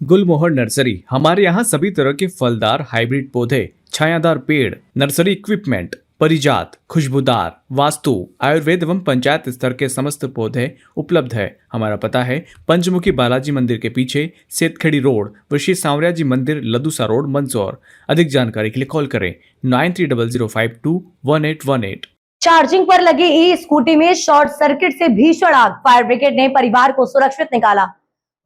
गुलमोहर nursery. हमारे यहाँ सभी तरह के फलदार हाइब्रिड पौधे, छायादार पेड़, नर्सरी इक्विपमेंट, परिजात, खुशबूदार, वास्तु, आयुर्वेद एवं पंचायत स्तर के समस्त पौधे उपलब्ध है। हमारा पता है पंचमुखी बालाजी मंदिर के पीछे, सेतखेड़ी रोड, व सांवरिया जी मंदिर, लदूसा रोड, मंदसौर। अधिक जानकारी के लिए कॉल करें 9300521818। चार्जिंग पर लगी ई स्कूटी में शॉर्ट सर्किट से भीषण आग, फायर ब्रिगेड ने परिवार को सुरक्षित निकाला।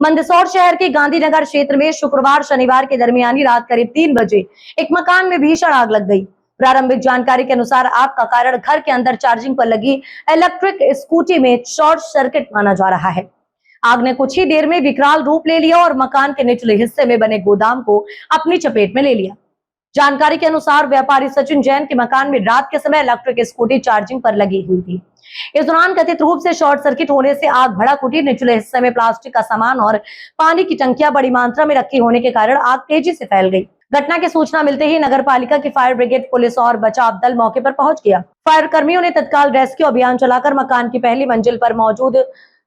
मंदसौर शहर के गांधीनगर क्षेत्र में शुक्रवार शनिवार के दरमियानी रात करीब 3 बजे एक मकान में भीषण आग लग गई। प्रारंभिक जानकारी के अनुसार आग का कारण घर के अंदर चार्जिंग पर लगी इलेक्ट्रिक स्कूटी में शॉर्ट सर्किट माना जा रहा है। आग ने कुछ ही देर में विकराल रूप ले लिया और मकान के निचले हिस्से में बने गोदाम को अपनी चपेट में ले लिया। जानकारी के अनुसार व्यापारी सचिन जैन के मकान में रात के समय इलेक्ट्रिक स्कूटी चार्जिंग पर लगी हुई थी। इस दौरान कथित रूप से शॉर्ट सर्किट होने से आग भड़क उठी। निचले हिस्से में प्लास्टिक का सामान और पानी की टंकियां बड़ी मात्रा में रखी होने के कारण आग तेजी से फैल गई। घटना की सूचना मिलते ही नगर पालिका की फायर ब्रिगेड, पुलिस और बचाव दल मौके पर पहुंच गया। फायर कर्मियों ने तत्काल रेस्क्यू अभियान चलाकर मकान की पहली मंजिल पर मौजूद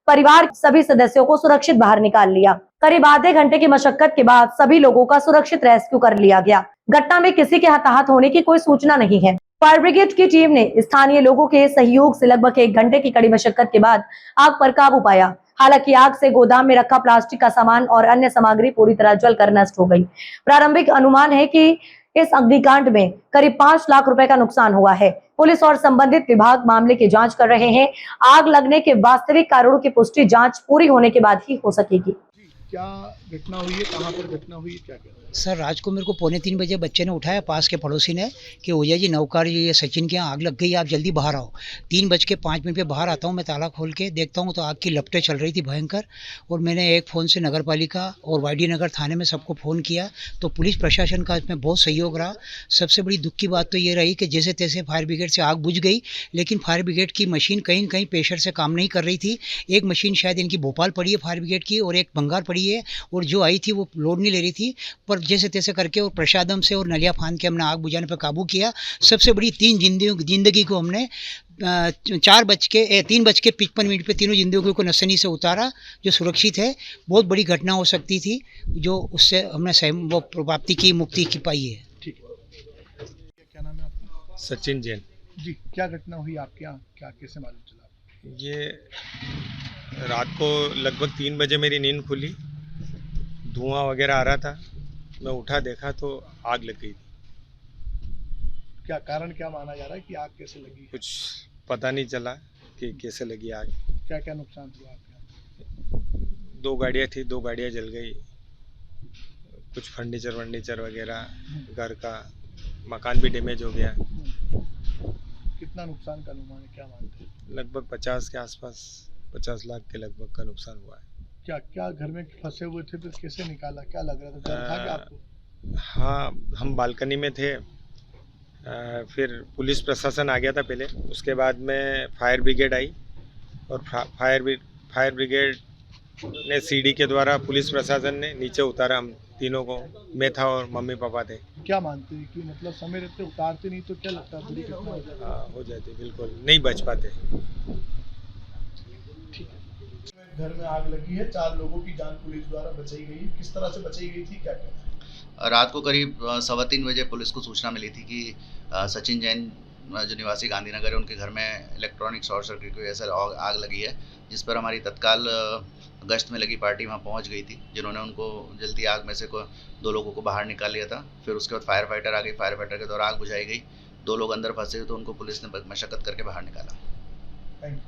परिवार के सभी सदस्यों को सुरक्षित बाहर निकाल लिया। करीब आधे घंटे की मशक्कत के बाद सभी लोगों का सुरक्षित रेस्क्यू कर लिया गया। घटना में किसी के हताहत होने की कोई सूचना नहीं है। फायर ब्रिगेड की टीम ने स्थानीय लोगों के सहयोग से लगभग 1 घंटे की कड़ी मशक्कत के बाद आग पर काबू पाया। हालांकि आग से गोदाम में रखा प्लास्टिक का सामान और अन्य सामग्री पूरी तरह जलकर नष्ट हो गई। प्रारंभिक अनुमान है कि इस अग्निकांड में करीब 5 लाख रुपए का नुकसान हुआ है। पुलिस और संबंधित विभाग मामले की जांच कर रहे हैं। आग लगने के वास्तविक कारणों की पुष्टि जांच पूरी होने के बाद ही हो सकेगी। क्या घटना हुई है, कहाँ पर घटना हुई है, क्या क्या? सर, रात को मेरे को 2:45 बजे बच्चे ने उठाया, पास के पड़ोसी ने, कि ओया जी नौकार जी, ये सचिन के यहाँ आग लग गई, आप जल्दी बाहर आओ। 3:05 पे बाहर आता हूँ, मैं ताला खोल के देखता हूँ तो आग की लपटें चल रही थी भयंकर। और मैंने एक फ़ोन से नगर पालिका और वाईडी नगर थाने में सबको फ़ोन किया तो पुलिस प्रशासन का इसमें बहुत सहयोग रहा। सबसे बड़ी दुख की बात तो ये रही कि जैसे तैसे फायर ब्रिगेड से आग बुझ गई, लेकिन फायर ब्रिगेड की मशीन कहीं न कहीं प्रेशर से काम नहीं कर रही थी। एक मशीन शायद इनकी भोपाल पड़ी है फायर ब्रिगेड की, और एक बंगार पड़ी है, और जो आई थी वो लोड नहीं ले रही थी। पर जैसे तैसे करके और प्रसादम से और नलिया फांद के हमने आग बुझाने पर काबू किया। सबसे बड़ी 3 जिंदगी को हमने 3:55 पे तीनों जिंदगियों को नसनी से उतारा, जो सुरक्षित है। बहुत बड़ी घटना हो सकती थी, जो उससे हमने वो प्राप्ति की, मुक्ति की पाई है। ठीक है, क्या नाम है आपका? सचिन जैन जी, क्या घटना हुई आपके यहाँ, क्या कैसे मालूम चला? ये रात को लगभग 3 बजे मेरी नींद खुली, धुआं वगैरह आ रहा था। मैं उठा, देखा तो आग लग गई थी। क्या कारण क्या माना जा रहा है कि आग कैसे लगी? कुछ पता नहीं चला कि कैसे लगी आग। क्या क्या नुकसान हुआ आपके यहाँ? 2 गाड़ियाँ थी, 2 गाड़ियाँ जल गई। कुछ फर्नीचर वगैरह, घर का मकान भी डैमेज हो गया। कितना नुकसान का अनुमान है, क्या मानते हैं? लगभग 50 के आसपास, 50 लाख के लगभग का नुकसान हुआ है। क्या क्या घर में फंसे हुए थे, फिर कैसे निकाला, क्या लग रहा था, डर था क्या आपको? हाँ, हम बालकनी में थे। फिर पुलिस प्रशासन आ गया था पहले, उसके बाद में फायर ब्रिगेड आई और फायर ब्रिगेड ने सीढ़ी के द्वारा पुलिस प्रशासन ने नीचे उतारा हम तीनों को। मैं था और मम्मी पापा थे। क्या मानते हैं कि मतलब समय रहते उतारते नहीं तो क्या लगता है बड़ी घटना हो जाती? हाँ, हो जाती, बिल्कुल नहीं बच पाते। ठीक है। घर में आग लगी है, 4 लोगों की जान पुलिस द्वारा बचाई गई है, किस तरह से बचाई गई थी, क्या कहना है? रात को करीब 3:15 बजे पुलिस को सूचना मिली थी कि सचिन जैन जो निवासी गांधीनगर है, उनके घर में इलेक्ट्रॉनिक शॉर्ट सर्किट की वजह से आग लगी है, जिस पर हमारी तत्काल गश्त में लगी पार्टी वहां पहुंच गई थी, जिन्होंने उनको जल्दी आग में से 2 लोगों को बाहर निकाल लिया था। फिर उसके बाद फायर फाइटर आ गई, फायर फाइटर के द्वारा आग बुझाई गई। 2 लोग अंदर फंसे तो उनको पुलिस ने मशक्कत करके बाहर निकाला। Thank you.